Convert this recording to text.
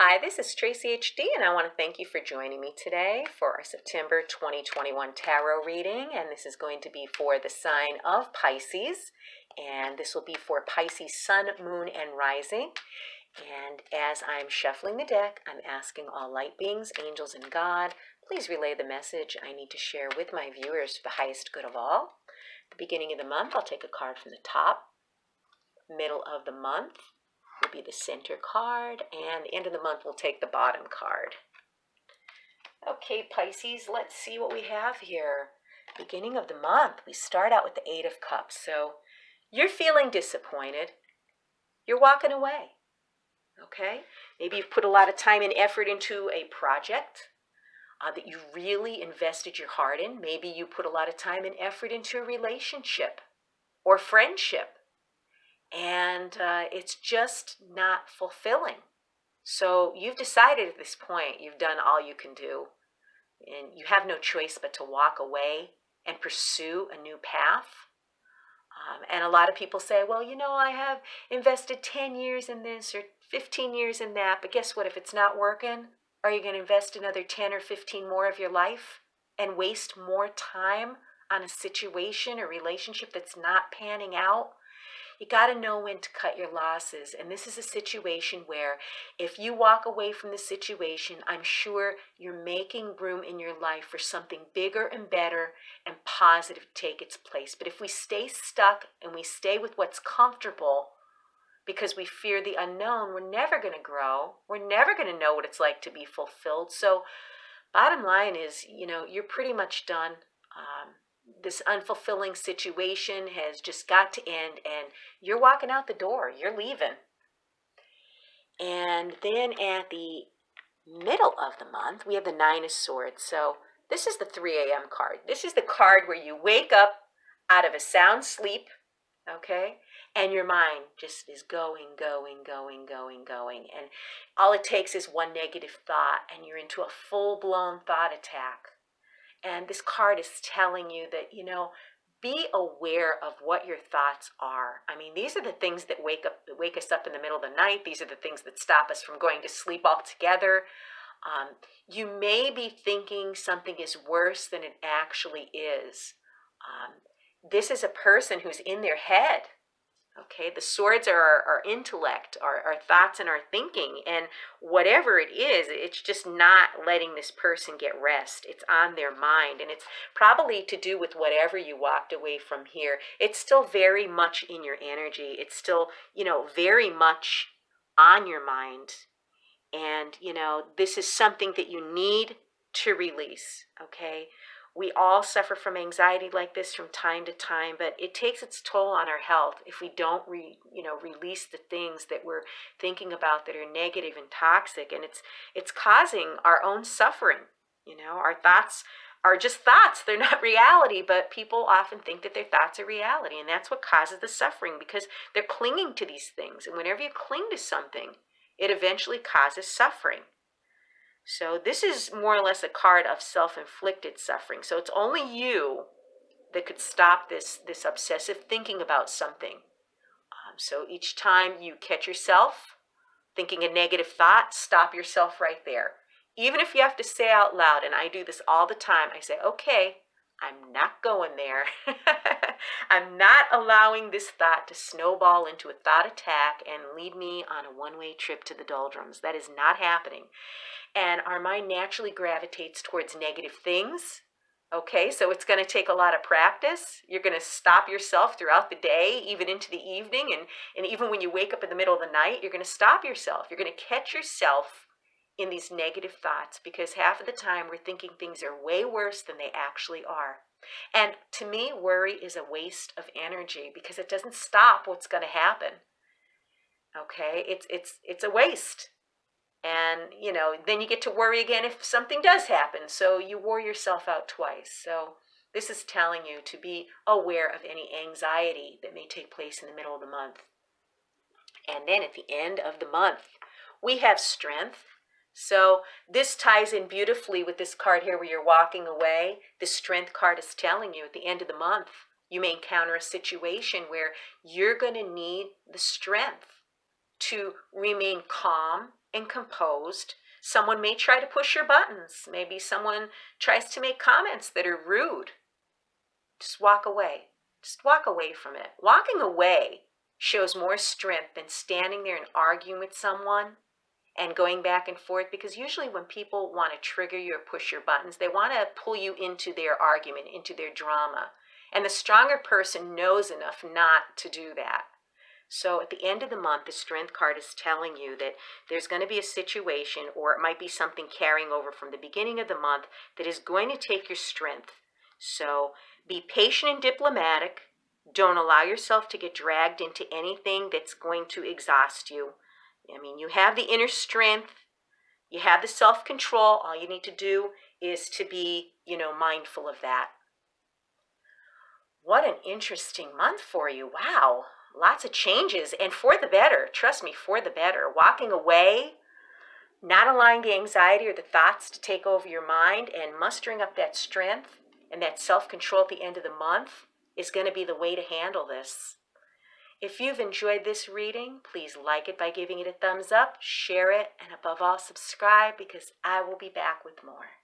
Hi, this is Tracy HD, and I want to thank you for joining me today for our September 2021 tarot reading. And this is going to be for the sign of Pisces, and this will be for Pisces Sun, Moon, and Rising. And as I'm shuffling the deck, I'm asking all light beings, angels, and God, please relay the message I need to share with my viewers for the highest good of all. At the beginning of the month, I'll take a card from the top. Middle of the month will be the center card, and the end of the month we'll take the bottom card. Okay, Pisces, let's see what we have here. Beginning of the month, we start out with the Eight of Cups. So you're feeling disappointed. You're walking away. Okay? Maybe you've put a lot of time and effort into a project that you really invested your heart in. Maybe you put a lot of time and effort into a relationship or friendship, and it's just not fulfilling. So you've decided at this point you've done all you can do, and you have no choice but to walk away and pursue a new path. And a lot of people say, well, I have invested 10 years in this or 15 years in that, but guess what? If it's not working, are you going to invest another 10 or 15 more of your life and waste more time on a situation or relationship that's not panning out? You got to know when to cut your losses. And this is a situation where if you walk away from the situation, I'm sure you're making room in your life for something bigger and better and positive to take its place. But if we stay stuck and we stay with what's comfortable because we fear the unknown, we're never going to grow. We're never going to know what it's like to be fulfilled. So bottom line is, you're pretty much done. This unfulfilling situation has just got to end, and you're walking out the door. You're leaving. And then at the middle of the month, we have the Nine of Swords. So this is the 3 a.m. card. This is the card where you wake up out of a sound sleep, okay? And your mind just is going. And all it takes is one negative thought, and you're into a full-blown thought attack. And this card is telling you that, be aware of what your thoughts are. I mean, these are the things that wake us up in the middle of the night. These are the things that stop us from going to sleep altogether. You may be thinking something is worse than it actually is. This is a person who's in their head. Okay, the swords are our intellect, our thoughts and our thinking, and whatever it is, it's just not letting this person get rest. It's on their mind, and it's probably to do with whatever you walked away from here. It's still very much in your energy. It's still, very much on your mind, and, this is something that you need to release, okay? We all suffer from anxiety like this from time to time, but it takes its toll on our health if we don't release the things that we're thinking about that are negative and toxic, and it's causing our own suffering. Our thoughts are just thoughts. They're not reality, but people often think that their thoughts are reality, and that's what causes the suffering because they're clinging to these things. And whenever you cling to something, it eventually causes suffering. So this is more or less a card of self-inflicted suffering. So it's only you that could stop this obsessive thinking about something. So each time you catch yourself thinking a negative thought, stop yourself right there. Even if you have to say out loud, and I do this all the time, I say, okay, I'm not going there. I'm not allowing this thought to snowball into a thought attack and lead me on a one-way trip to the doldrums. That is not happening. And our mind naturally gravitates towards negative things. Okay, so it's going to take a lot of practice. You're going to stop yourself throughout the day, even into the evening, and even when you wake up in the middle of the night, you're going to stop yourself. You're going to catch yourself in these negative thoughts because half of the time we're thinking things are way worse than they actually are. And to me, worry is a waste of energy because it doesn't stop what's going to happen. Okay, it's a waste. And, then you get to worry again if something does happen. So you wore yourself out twice. So this is telling you to be aware of any anxiety that may take place in the middle of the month. And then at the end of the month, we have strength. So this ties in beautifully with this card here where you're walking away. The strength card is telling you at the end of the month, you may encounter a situation where you're going to need the strength to remain calm and composed. Someone may try to push your buttons. Maybe someone tries to make comments that are rude. Just walk away. Just walk away from it. Walking away shows more strength than standing there and arguing with someone and going back and forth, because usually when people want to trigger you or push your buttons, they want to pull you into their argument, into their drama. And the stronger person knows enough not to do that. So at the end of the month, the Strength card is telling you that there's going to be a situation, or it might be something carrying over from the beginning of the month, that is going to take your strength. So be patient and diplomatic. Don't allow yourself to get dragged into anything that's going to exhaust you. I mean, you have the inner strength, you have the self-control. All you need to do is to be, mindful of that. What an interesting month for you. Wow. Lots of changes, and for the better. Trust me, for the better. Walking away, not allowing the anxiety or the thoughts to take over your mind, and mustering up that strength and that self-control at the end of the month is going to be the way to handle this. If you've enjoyed this reading, please like it by giving it a thumbs up, share it, and above all, subscribe, because I will be back with more.